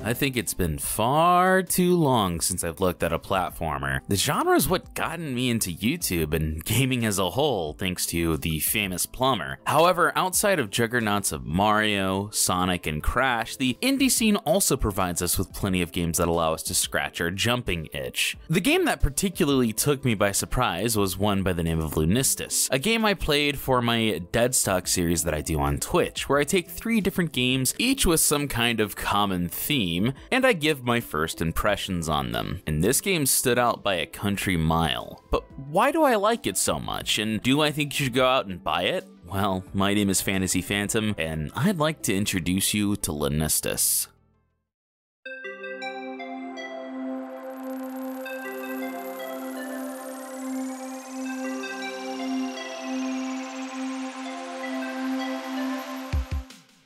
I think it's been far too long since I've looked at a platformer. The genre is what gotten me into YouTube and gaming as a whole, thanks to the famous plumber. However, outside of juggernauts of Mario, Sonic, and Crash, the indie scene also provides us with plenty of games that allow us to scratch our jumping itch. The game that particularly took me by surprise was one by the name of Lunistice, a game I played for my Deadstock series that I do on Twitch, where I take 3 different games, each with some kind of common theme, and I give my first impressions on them. And this game stood out by a country mile. But why do I like it so much, and do I think you should go out and buy it? Well, my name is Phantasy Phantom, and I'd like to introduce you to Lunistice.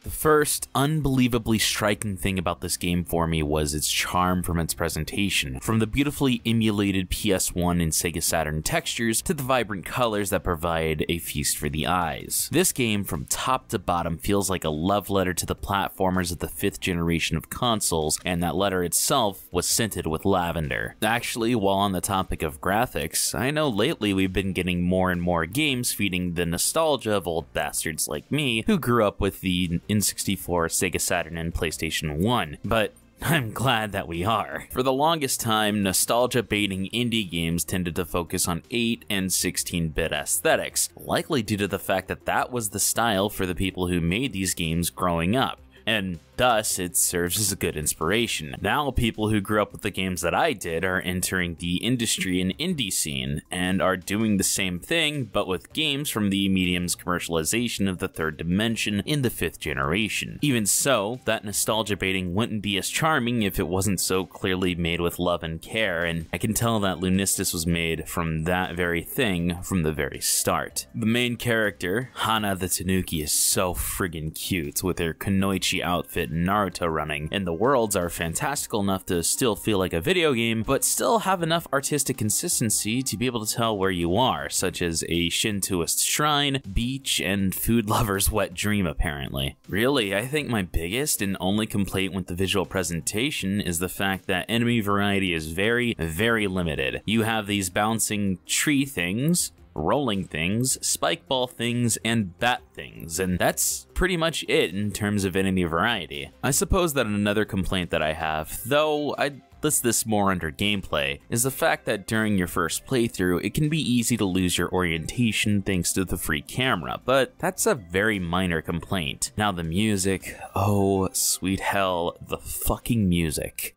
First, unbelievably striking thing about this game for me was its charm from its presentation. From the beautifully emulated PS1 and Sega Saturn textures to the vibrant colors that provide a feast for the eyes. This game, from top to bottom, feels like a love letter to the platformers of the 5th generation of consoles, and that letter itself was scented with lavender. Actually, while on the topic of graphics, I know lately we've been getting more and more games feeding the nostalgia of old bastards like me, who grew up with the N64, Sega Saturn, and PlayStation 1, but I'm glad that we are. For the longest time, nostalgia-baiting indie games tended to focus on 8 and 16-bit aesthetics, likely due to the fact that that was the style for the people who made these games growing up. And thus, it serves as a good inspiration. Now, people who grew up with the games that I did are entering the industry and indie scene, and are doing the same thing, but with games from the medium's commercialization of the 3rd dimension in the 5th generation. Even so, that nostalgia baiting wouldn't be as charming if it wasn't so clearly made with love and care, and I can tell that Lunistice was made from that very thing from the very start. The main character, Hana the Tanuki, is so friggin' cute, with her kunoichi outfit and Naruto running, and the worlds are fantastical enough to still feel like a video game, but still have enough artistic consistency to be able to tell where you are, such as a Shintoist shrine, beach, and food lover's wet dream apparently. Really, I think my biggest and only complaint with the visual presentation is the fact that enemy variety is very, very limited. You have these bouncing tree things, rolling things, spike ball things, and bat things, and that's pretty much it in terms of enemy variety. I suppose that another complaint that I have, though I'd list this more under gameplay, is the fact that during your first playthrough, it can be easy to lose your orientation thanks to the free camera, but that's a very minor complaint. Now the music, oh sweet hell, the fucking music.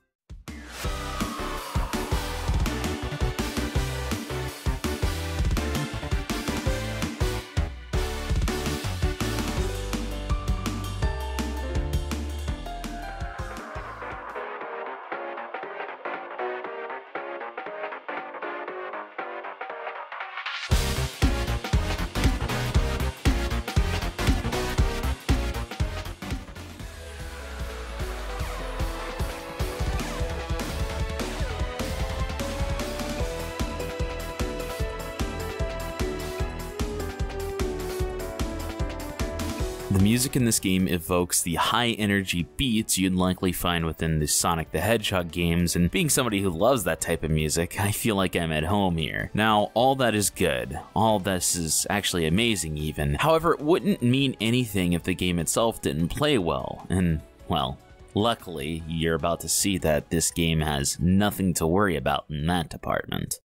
The music in this game evokes the high-energy beats you'd likely find within the Sonic the Hedgehog games, and being somebody who loves that type of music, I feel like I'm at home here. Now, all that is good. All this is actually amazing even. However, it wouldn't mean anything if the game itself didn't play well, and, well, luckily, you're about to see that this game has nothing to worry about in that department.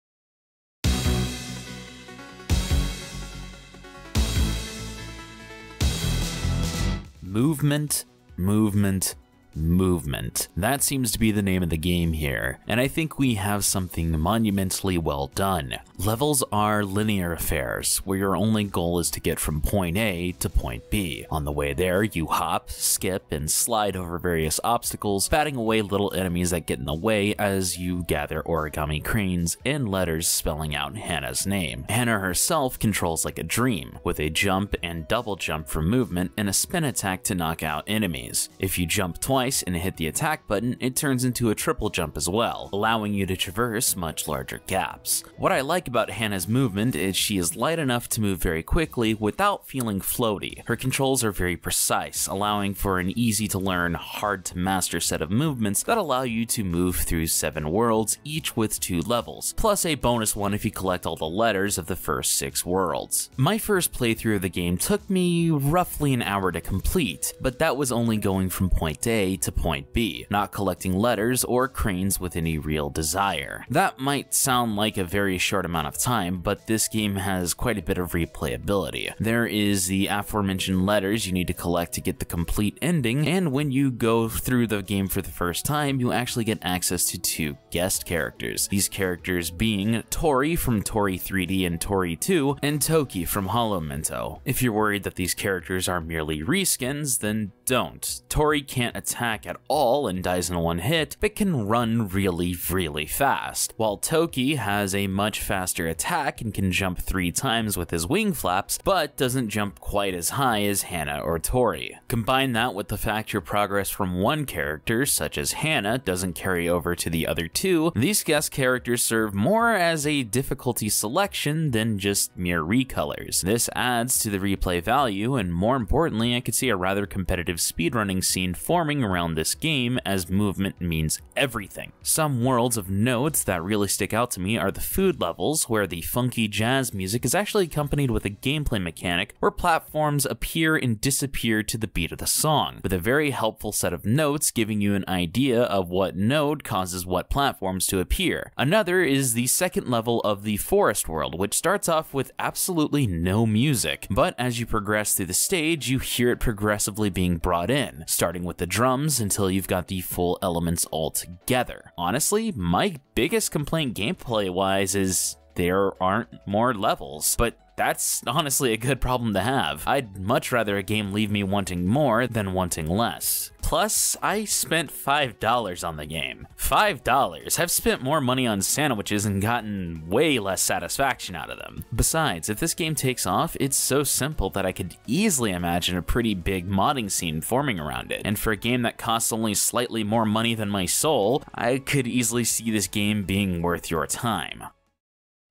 Movement, movement, movement. That seems to be the name of the game here, and I think we have something monumentally well done. Levels are linear affairs, where your only goal is to get from point A to point B. On the way there, you hop, skip, and slide over various obstacles, batting away little enemies that get in the way as you gather origami cranes and letters spelling out Hana's name. Hana herself controls like a dream, with a jump and double jump for movement and a spin attack to knock out enemies. If you jump twice, twice and hit the attack button, it turns into a triple jump as well, allowing you to traverse much larger gaps. What I like about Hannah's movement is she is light enough to move very quickly without feeling floaty. Her controls are very precise, allowing for an easy to learn, hard to master set of movements that allow you to move through 7 worlds, each with 2 levels, plus a bonus one if you collect all the letters of the first 6 worlds. My first playthrough of the game took me roughly an hour to complete, but that was only going from point A to point B, not collecting letters or cranes with any real desire. That might sound like a very short amount of time, but this game has quite a bit of replayability. There is the aforementioned letters you need to collect to get the complete ending, and when you go through the game for the first time, you actually get access to 2 guest characters. These characters being Tori from Tori 3D and Tori 2, and Toki from Hollow Mento. If you're worried that these characters are merely reskins, then don't. Tori can't attack at all and dies in one hit, but can run really fast, while Toki has a much faster attack and can jump 3 times with his wing flaps, but doesn't jump quite as high as Hannah or Tori. Combine that with the fact your progress from one character, such as Hannah, doesn't carry over to the other 2, these guest characters serve more as a difficulty selection than just mere recolors. This adds to the replay value, and more importantly, I could see a rather competitive speedrunning scene forming around this game, as movement means everything. Some worlds of note that really stick out to me are the food levels, where the funky jazz music is actually accompanied with a gameplay mechanic where platforms appear and disappear to the beat of the song, with a very helpful set of notes giving you an idea of what node causes what platforms to appear. Another is the second level of the forest world, which starts off with absolutely no music, but as you progress through the stage, you hear it progressively being brought in, starting with the drums until you've got the full elements all together. Honestly, my biggest complaint gameplay-wise is there aren't more levels, but that's honestly a good problem to have. I'd much rather a game leave me wanting more than wanting less. Plus, I spent $5 on the game. $5. I've spent more money on sandwiches and gotten way less satisfaction out of them. Besides, if this game takes off, it's so simple that I could easily imagine a pretty big modding scene forming around it. And for a game that costs only slightly more money than my soul, I could easily see this game being worth your time.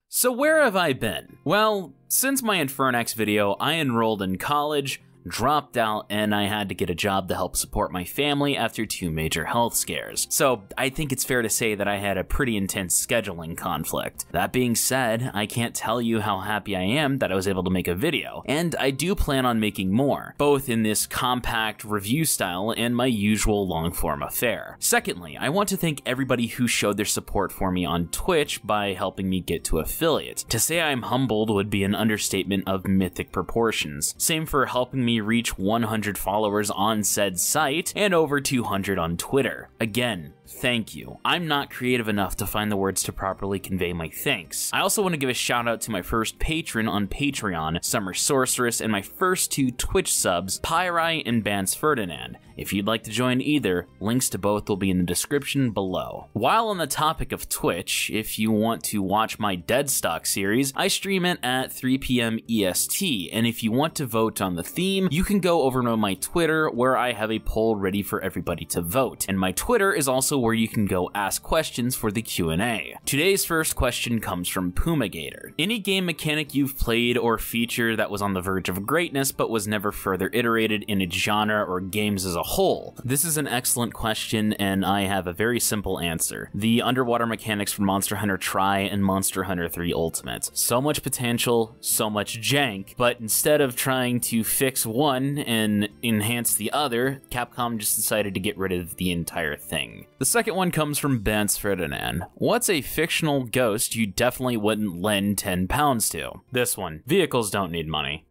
So where have I been? Well, since my Infernax video, I enrolled in college, dropped out, and I had to get a job to help support my family after 2 major health scares. So I think it's fair to say that I had a pretty intense scheduling conflict. That being said, I can't tell you how happy I am that I was able to make a video, and I do plan on making more, both in this compact review style and my usual long-form affair. Secondly, I want to thank everybody who showed their support for me on Twitch by helping me get to affiliate. To say I'm humbled would be an understatement of mythic proportions. Same for helping me reach 100 followers on said site and over 200 on Twitter. Again, thank you. I'm not creative enough to find the words to properly convey my thanks. I also want to give a shout out to my first patron on Patreon, Summer Sorceress, and my first 2 Twitch subs, Pyrai and Bance Ferdinand. If you'd like to join either, links to both will be in the description below. While on the topic of Twitch, if you want to watch my Deadstock series, I stream it at 3 p.m. EST, and if you want to vote on the theme, you can go over to my Twitter where I have a poll ready for everybody to vote, and my Twitter is also where you can go ask questions for the Q&A. Today's first question comes from Pumagator. Any game mechanic you've played or feature that was on the verge of greatness but was never further iterated in its genre or games as a whole? This is an excellent question, and I have a very simple answer. The underwater mechanics from Monster Hunter Tri and Monster Hunter 3 Ultimate. So much potential, so much jank, but instead of trying to fix one and enhance the other, Capcom just decided to get rid of the entire thing. The second one comes from Bance Ferdinand. What's a fictional ghost you definitely wouldn't lend £10 to? This one. Vehicles don't need money.